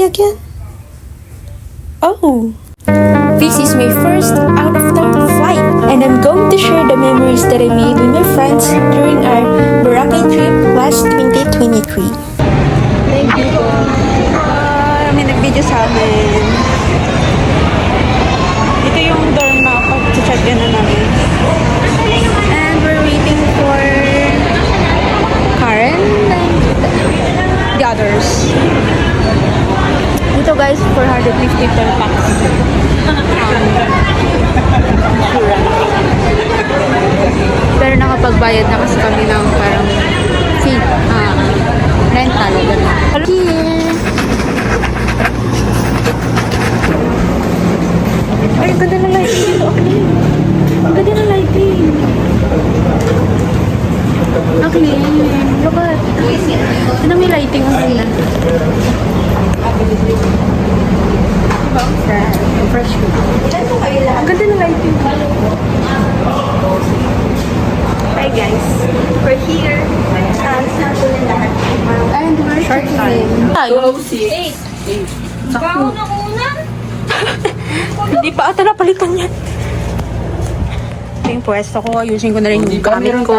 again? Oh. This is my first out-of-town flight, and I'm going to share the memories that I made with my friends during our Boracay trip last 2023. Thank you po. May nag-video sa amin. Ito yung dorm na pag-check in na namin. And we're waiting for Karen and the others. Ito guys, 450 per pax. Pero nakapagbayad na kasi kami ng parang fee, rental. Here! Ay, ang ganda ng lighting dito. Okay. Ang ganda ng lighting. Okay. Look at. Ano may lighting ang ganda? Fresh. Ang ganda ng lighting. Hi guys. We're here. And we're checking in. Hindi pa ata napalitan yan. Ito yung pwesto ko. Ayusin ko na rin yung gamit ko.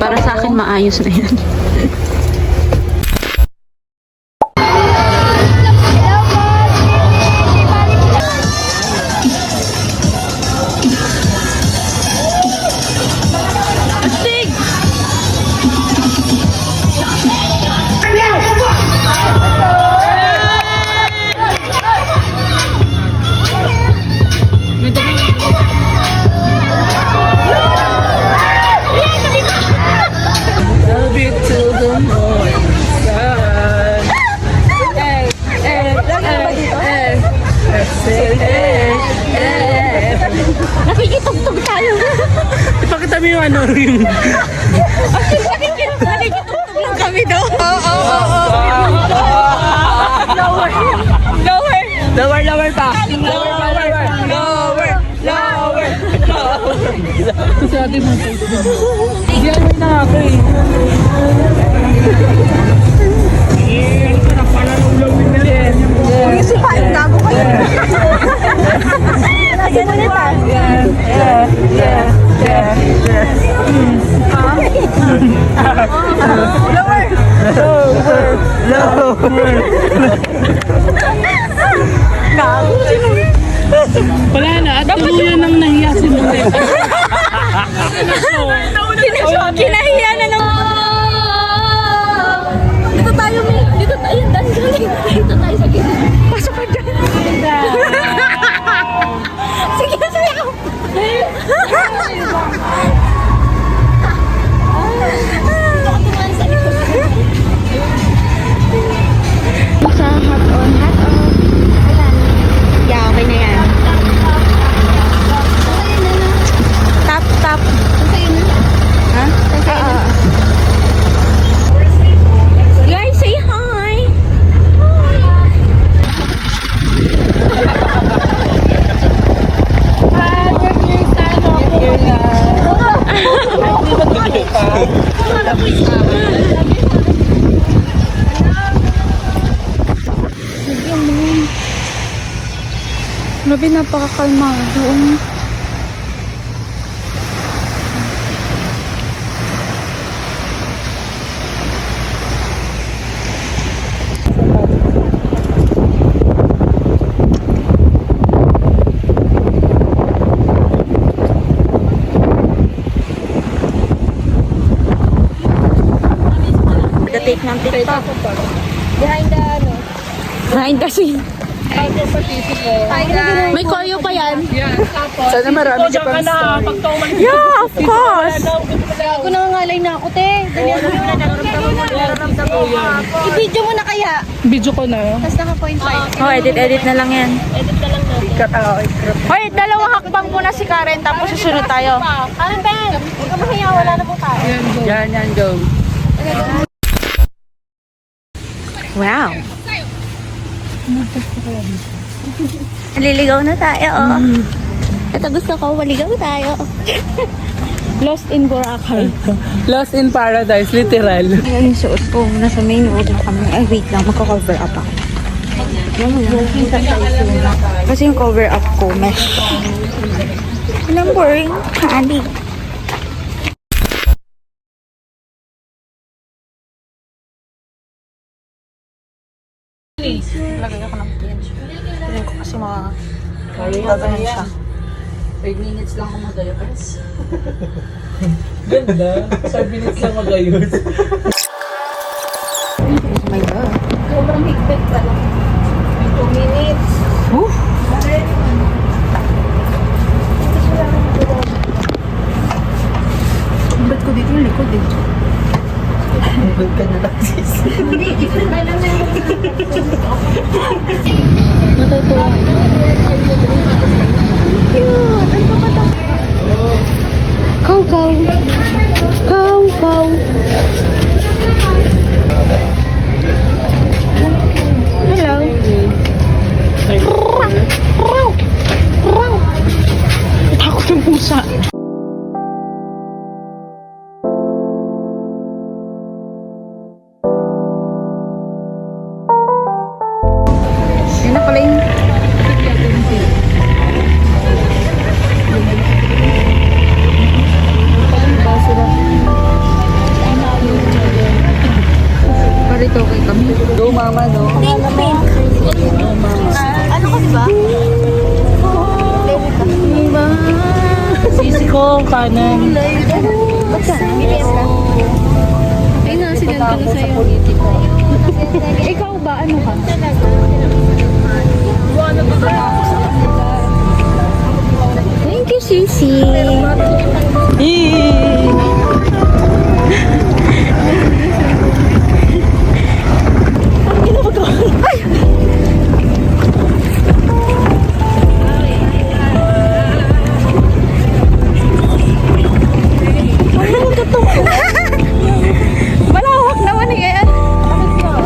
Para sa akin, maayos na yan. Nakikitugtog tayo. Ipakita mo yung ano yung... Nakikitugtog lang kami daw. Lower pa. Lower. Kasi atin mo. Hindi ano na ako eh. Yung sipain gago kayo. Ganun na tayo. Wala na, at tuluyan nang nahiya si Mune. Kinahiya na naman. Dito tayo, May. Dito tayo. Dito tayo sa gilid. Pasok ka dyan. Sige, sayaw. Sa hat on. Yeah, okay na yan. Tap. Ha? Guys, say hi. Grabe, napakakalmado. Take ng TikTok. Behind the scene. May koyo pa yan. Sana marami ka pang Yeah, of course. Ako nangangalay na ako, te. Dali ako na. I-video mo na kaya. Video ko na. Tapos naka 0.5. Oh, edit na lang yan. Edit na lang natin. Hoy, dalawang hakbang muna si Karen tapos susunod tayo. Karen Ben, huwag ka mahiya. Wala na po tayo. Yan, go. Wow. Naliligaw na tayo, oh. Ito gusto ko, maligaw tayo. Lost in Boracay. Lost in paradise, literal. Ayan yung suot ko. Nasa main road na kami. Ay, wait lang. Magka-cover up ako. Kasi yung cover up ko, mesh. Walang boring. Honey. Lagay ako ng pin. Tignan ko kasi mga gagawin siya. 5 minutes lang ako magayos. Ganda. 5 minutes lang magayos. Oh my God. Sobrang higpit pala. 2 minutes. Ba't ko dito yung likod eh? Ba't ka na lang sis? Hindi, different ba lang na yung Natutuwa. Kaw, kaw. Kaw, kaw. Hello. Takot yung pusa. Yan na pala yung parito kay kami. Go mama, no? Ano ka ba? Sisi ko, kanan. Ba't ka? BBS ka? Ay, nasinan ko na sa'yo. Ikaw ba? Ano ka? Thank you, Sisi. Malawak naman eh.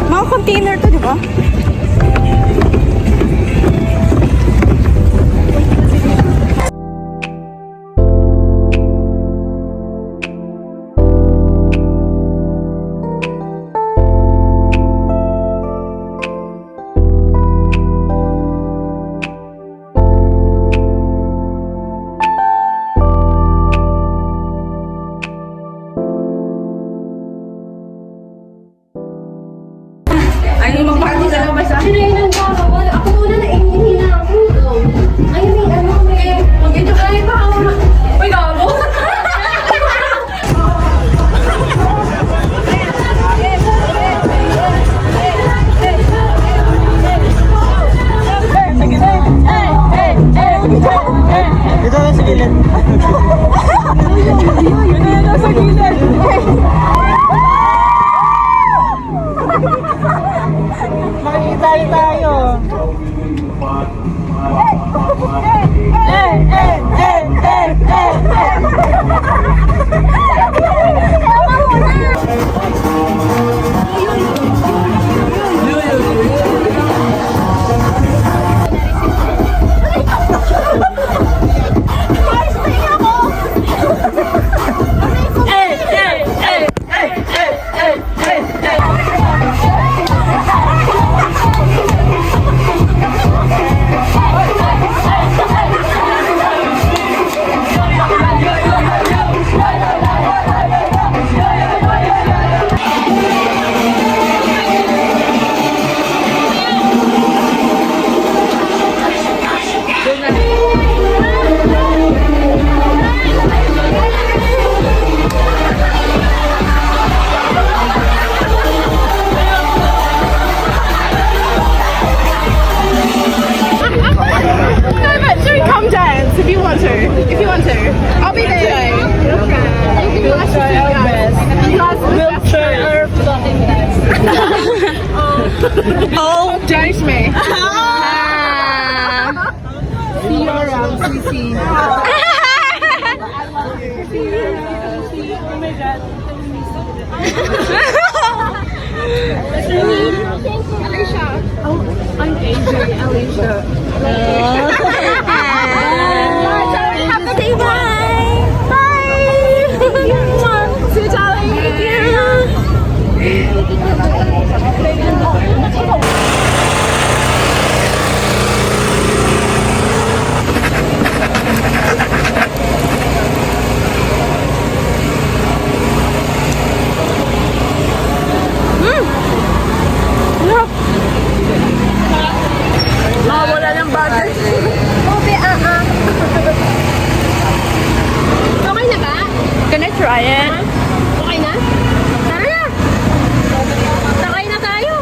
Mga container to, di ba? my God. Alicia. Oh, I'm AJ. Alicia. Say bye! Bye! See you, Charlie. Thank you! Wala ng bagay. Okay na ba? Can I try it? Okay na? Tara na! Sakay na tayo!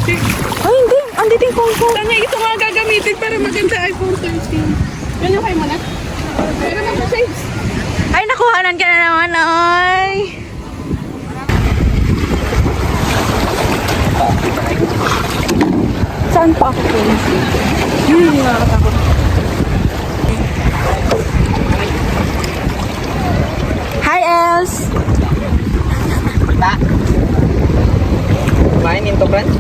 Ay, hindi. Andito yung phone ko. Tanya, ito nga gagamitin para maganda iPhone 13. Yan yung kayo mo na. Pero mag-saves. Ay, nakuhanan ka na naman, ay. Saan pa ako? Hindi nakakatakot. Hi, Els! Kumain Minto Brand?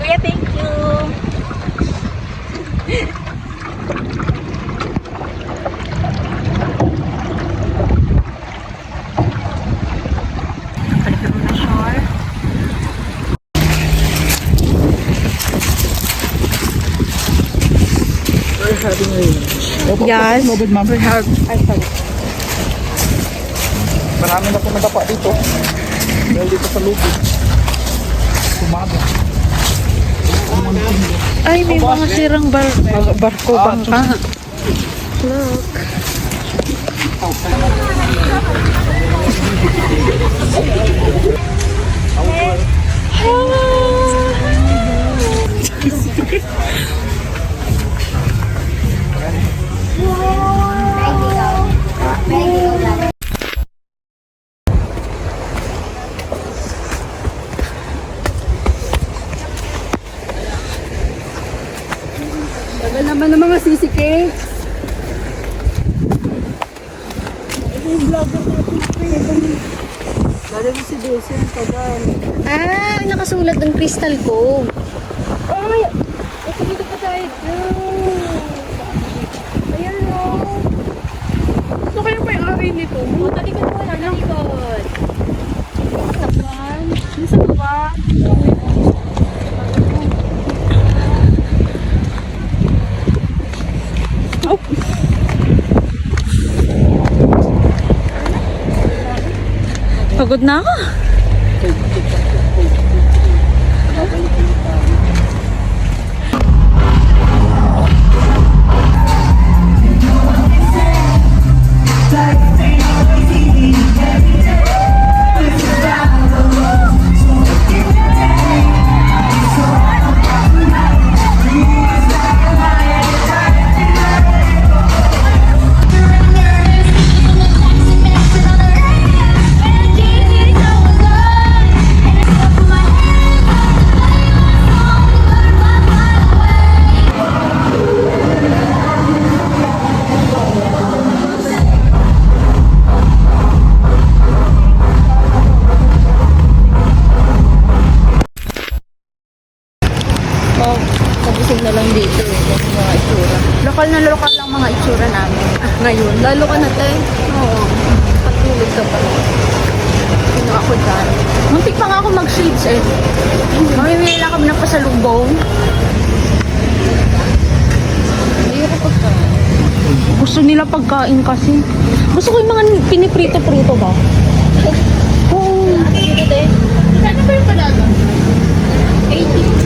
Kuya, thank you. Balik mo na shore. We're having rain. Yes. No good, ma'am. We have, I thought. Marami na po nadapa dito. Dahil dito sa lubid. Sumaba. Ay, may mga sirang barko bangka. Look. Tagal naman ng mga sisike. Ah, nakasulat ng crystal ko. Ay! Ito dito pa tayo. Ayan o. Ito kayo pa yung aray nito. Talikan mo lang. Talikod. Tapan. Minsan ba? Pagod na ako. Nabusog na lang dito eh. Kasi mga itsura. Lokal na lokal lang mga itsura namin. Ngayon, lalo ka na tayo. Oo. Patulog ka pa. Sino ako dyan? Muntik pa nga ako mag-shades eh. Mamimili lang kami ng pasalubong. Ayoko pagkain. Gusto nila pagkain kasi. Gusto ko yung mga piniprito-prito ba? Dito, te. Kano ba yung panalo? 80.